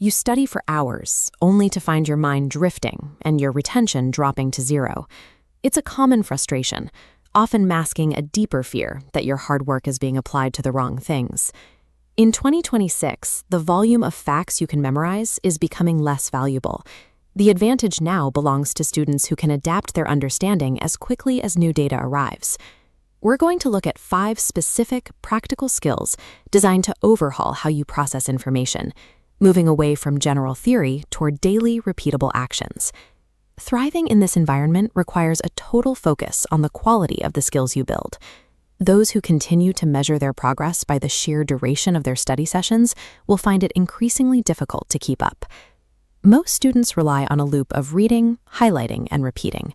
You study for hours, only to find your mind drifting and your retention dropping to zero. It's a common frustration, often masking a deeper fear that your hard work is being applied to the wrong things. In 2026, the volume of facts you can memorize is becoming less valuable. The advantage now belongs to students who can adapt their understanding as quickly as new data arrives. We're going to look at 5 specific, practical skills designed to overhaul how you process information, moving away from general theory toward daily, repeatable actions. Thriving in this environment requires a total focus on the quality of the skills you build. Those who continue to measure their progress by the sheer duration of their study sessions will find it increasingly difficult to keep up. Most students rely on a loop of reading, highlighting, and repeating.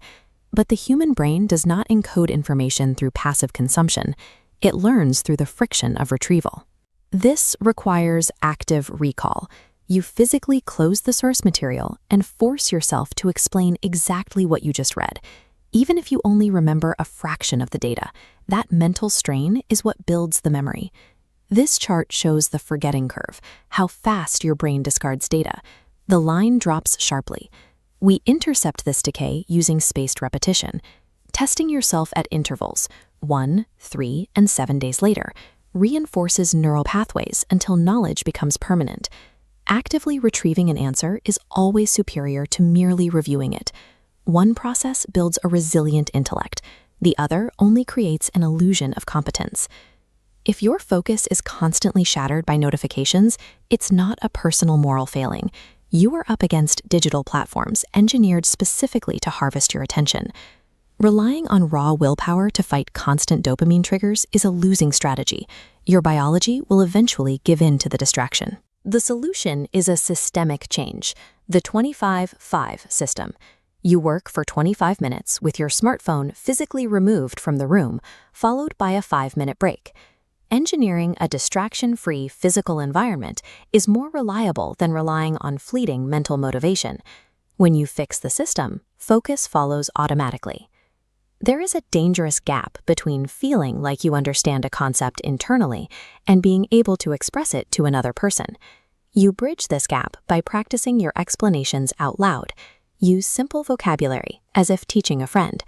But the human brain does not encode information through passive consumption. It learns through the friction of retrieval. This requires active recall. You physically close the source material and force yourself to explain exactly what you just read. Even if you only remember a fraction of the data, that mental strain is what builds the memory. This chart shows the forgetting curve, how fast your brain discards data. The line drops sharply. We intercept this decay using spaced repetition. Testing yourself at intervals, 1, 3, and 7 days later, reinforces neural pathways until knowledge becomes permanent. Actively retrieving an answer is always superior to merely reviewing it. One process builds a resilient intellect. The other only creates an illusion of competence. If your focus is constantly shattered by notifications, it's not a personal moral failing. You are up against digital platforms engineered specifically to harvest your attention. Relying on raw willpower to fight constant dopamine triggers is a losing strategy. Your biology will eventually give in to the distraction. The solution is a systemic change, the 25-5 system. You work for 25 minutes with your smartphone physically removed from the room, followed by a 5-minute break. Engineering a distraction-free physical environment is more reliable than relying on fleeting mental motivation. When you fix the system, focus follows automatically. There is a dangerous gap between feeling like you understand a concept internally and being able to express it to another person. You bridge this gap by practicing your explanations out loud. Use simple vocabulary, as if teaching a friend.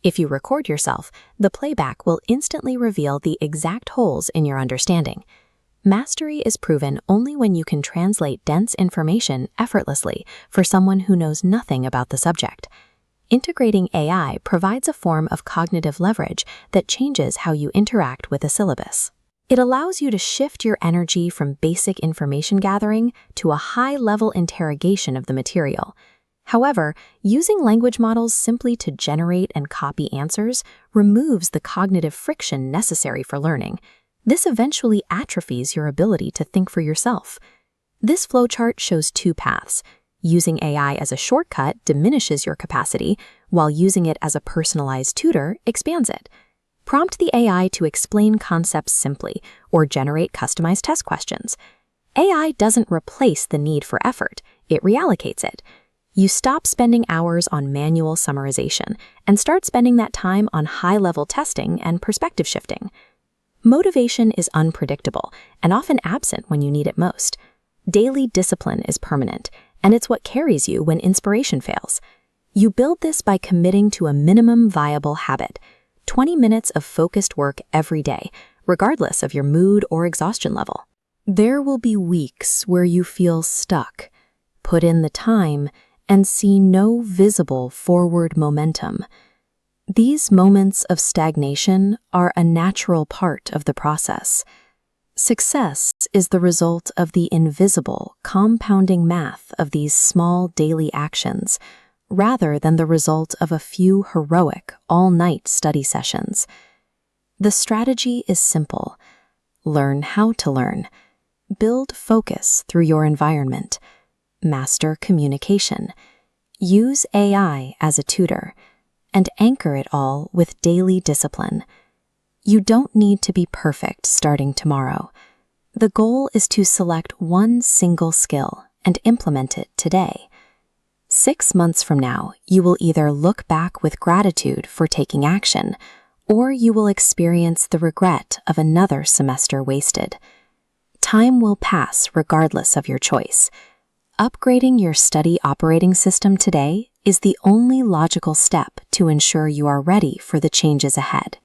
If you record yourself, the playback will instantly reveal the exact holes in your understanding. Mastery is proven only when you can translate dense information effortlessly for someone who knows nothing about the subject. Integrating AI provides a form of cognitive leverage that changes how you interact with a syllabus. It allows you to shift your energy from basic information gathering to a high-level interrogation of the material. However, using language models simply to generate and copy answers removes the cognitive friction necessary for learning. This eventually atrophies your ability to think for yourself. This flowchart shows 2 paths. Using AI as a shortcut diminishes your capacity, while using it as a personalized tutor expands it. Prompt the AI to explain concepts simply or generate customized test questions. AI doesn't replace the need for effort, it reallocates it. You stop spending hours on manual summarization and start spending that time on high-level testing and perspective shifting. Motivation is unpredictable and often absent when you need it most. Daily discipline is permanent, and it's what carries you when inspiration fails. You build this by committing to a minimum viable habit, 20 minutes of focused work every day, regardless of your mood or exhaustion level. There will be weeks where you feel stuck. Put in the time and see no visible forward momentum. These moments of stagnation are a natural part of the process. Success is the result of the invisible, compounding math of these small daily actions, rather than the result of a few heroic, all-night study sessions. The strategy is simple. Learn how to learn. Build focus through your environment. Master communication. Use AI as a tutor, and anchor it all with daily discipline. You don't need to be perfect starting tomorrow. The goal is to select one single skill and implement it today. 6 months from now, you will either look back with gratitude for taking action, or you will experience the regret of another semester wasted. Time will pass regardless of your choice. Upgrading your study operating system today is the only logical step to ensure you are ready for the changes ahead.